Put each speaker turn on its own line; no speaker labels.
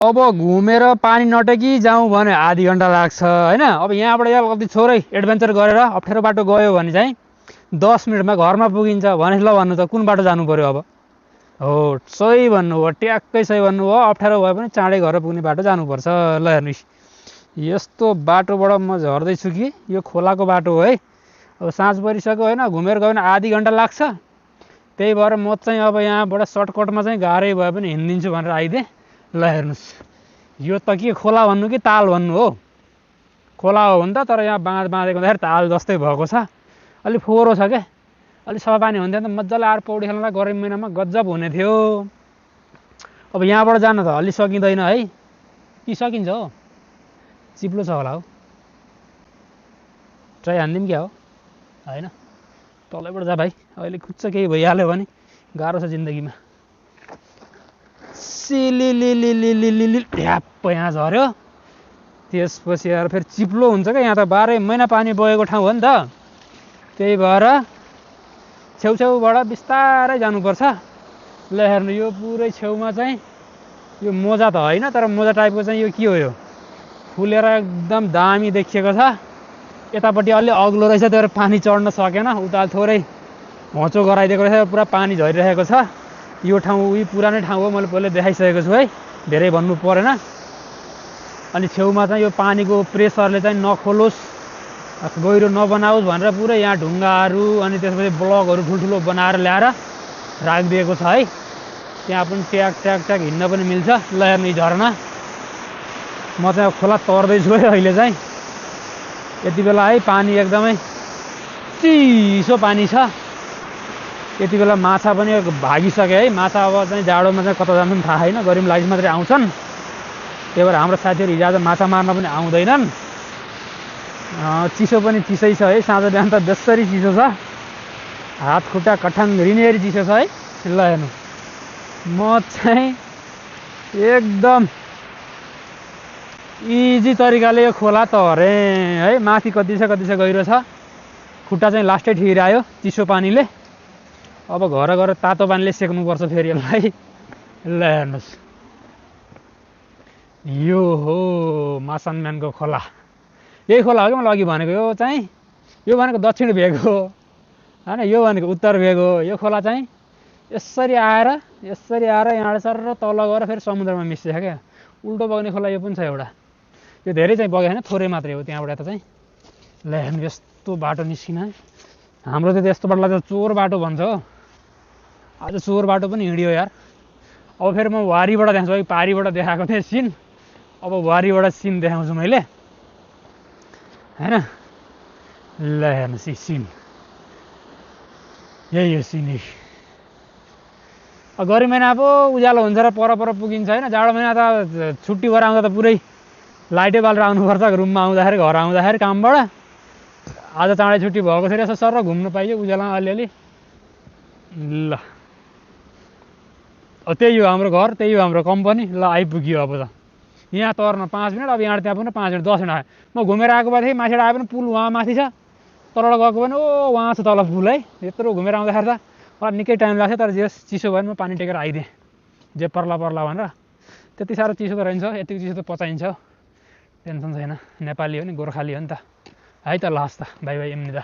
अब घुमेर पानी नटेकी जाउँ भने आधी घन्टा लाग्छ होइन। अब यहाँबाट यहाँ कति छोरै एडभेन्चर गरेर अप्ठ्यारो बाटो गयो भने चाहिँ 10 मिनटमा घरमा पुगिन्छ भने ल भन्नु त कुन बाटो जानु पर्यो? अब हो सही भन्नु हो, ट्याक्कै सही भन्नु हो। अप्ठ्यारो भए पनि चाँडै घर पुग्ने बाटो जानुपर्छ। ल हेर्नुहोस् यस्तो बाटोबाट म झर्दैछु कि यो खोलाको बाटो हो है। अब साँझ परिसक्यो होइन, घुमेर गयो भने आधी घन्टा लाग्छ। त्यही भएर म चाहिँ अब यहाँबाट सर्टकटमा चाहिँ गाह्रै भए पनि हिँडिदिन्छु भनेर आइदिएँ। ल हेर्नुहोस् यो त के खोला भन्नु कि ताल भन्नु हो? खोला हो भने त, तर यहाँ बाँधेको हुँदाखेरि ताल जस्तै भएको छ। अलिक फोहोरो छ क्या, अलिक सफा पानी हुन्थ्यो त मजाले आएर पौडी खेल्नलाई गर्मी महिनामा गजब हुने थियो। अब यहाँबाट जान त अलि सकिँदैन है कि सकिन्छ हो? चिप्लो छ होला हो, ट्राई हान्दिउँ क्या हो होइन? तलैबाट जा भाइ, अहिले खुच्च केही भइहाल्यो भने गाह्रो छ जिन्दगीमा। सिलिलिलिलिलिलिलि ढ्याप्प यहाँ झऱ्यो। त्यसपछि आएर फेरि चिप्लो हुन्छ क्या, यहाँ त 12 महिना पानी बगेको ठाउँ हो नि त। त्यही भएर छेउछेउबाट बिस्तारै जानुपर्छ। ल हेर्नु यो पुरै छेउमा चाहिँ यो मोजा त होइन, तर मोजा टाइपको चाहिँ यो के हो, यो फुलेर एकदम दामी देखिएको छ। यतापट्टि अलि अग्लो रहेछ, त्यो पानी चढ्न सकेन, उता थोरै होचो गराइदिएको रहेछ, पुरा पानी झरिरहेको छ। यो ठाउँ उही पुरानै ठाउँ हो, मैले पहिले देखाइसकेको छु है, धेरै भन्नु परेन। अनि छेउमा चाहिँ यो पानीको प्रेसरले चाहिँ नखोलोस्, गहिरो नबनाओस् भनेर पुरै यहाँ ढुङ्गाहरू अनि त्यसपछि ब्लकहरू ठुल्ठुलो बनाएर ल्याएर राखिदिएको छ है। त्यहाँ पनि ट्याक ट्याक ट्याक हिँड्न पनि मिल्छ। ल हेर्नु झरना, म चाहिँ खोला तर्दैछु है अहिले चाहिँ। यति बेला है पानी एकदमै चिसो पानी छ। यति बेला माछा पनि भागिसके है। माछा अब चाहिँ जाडोमा चाहिँ कता जान्छन् थाहा छैन, गरिम लाइस मात्रै आउँछन्। त्यही भएर हाम्रो साथीहरू हिजो आज माछा मार्न पनि आउँदैनन्। चिसो पनि चिसै छ है, साँझ बिहान त बेसरी चिसो छ, हात खुट्टा कठाङ रिनेरी चिसो छ है। ल हेर्नु म चाहिँ एकदम इजी तरिकाले यो खोला तरेँ है। माथि कति छ गहिरो छ, खुट्टा चाहिँ लास्टै ठिरायो चिसो पानीले। अब घर गएर तातो पानीले सेक्नुपर्छ फेरि यसलाई। ल हेर्नुहोस् यो हो मासाङम्यानको खोला। यही खोला हो कि मैले अघि भनेको? यो चाहिँ यो भनेको दक्षिण भेग हो होइन, यो भनेको उत्तर भेग हो। यो खोला चाहिँ यसरी आएर यहाँ सर तल गएर फेरि समुद्रमा मिस्छ क्या। उल्टो बग्ने खोला यो पनि छ एउटा। यो धेरै चाहिँ बग्यो होइन, थोरै मात्रै हो त्यहाँबाट यता चाहिँ। ल हेर्नु यस्तो बाटो निस्किन, हाम्रो त यस्तो बाटोलाई त चोर बाटो भन्छ हो। आज चोर बाटो पनि हिँड्यो यार। अब फेरि म वारीबाट देखाउँछु, अघि पारीबाट देखाएको थिएँ सिन, अब वारीबाट सिन देखाउँछु मैले होइन। ल हेर्नुहोस् यी सिन, यही हो सिन। गर्मी महिना पो उज्यालो हुन्छ र पर पुगिन्छ होइन। जाडो महिना त छुट्टी भएर आउँदा त पुरै लाइटै बालेर आउनुपर्छ रुममा आउँदाखेरि, घर आउँदाखेरि कामबाट। आज चाँडै छुट्टी भएको थियो, यसो सर घुम्नु पाइयो उज्यालोमा अलिअलि। ल त्यही हो हाम्रो घर, त्यही हो हाम्रो कम्पनी। ल आइपुग्यो अब त यहाँ तर्न 5 मिनट, अब यहाँ त्यहाँ पुग्न 5 मिनट, 10 मिनट आयो। म घुमेर आएको भएदेखि माथिबाट आए पनि पुल वहाँ माथि छ, तलबाट गएको पनि ओ वहाँ छ तल पुल है। यत्रो घुमेर आउँदाखेरि त मलाई निकै टाइम लाग्छ, तर जे चिसो भयो भने म पानी टेकेर आइदिएँ, जे पर्ला भनेर। त्यति साह्रो चिसो त रहन्छ, यतिको चिसो त पचाइन्छ, टेन्सन छैन। नेपाली हो नि, गोर्खाली हो नि त है। त ल हस् त, बाई बाई एमनी दा।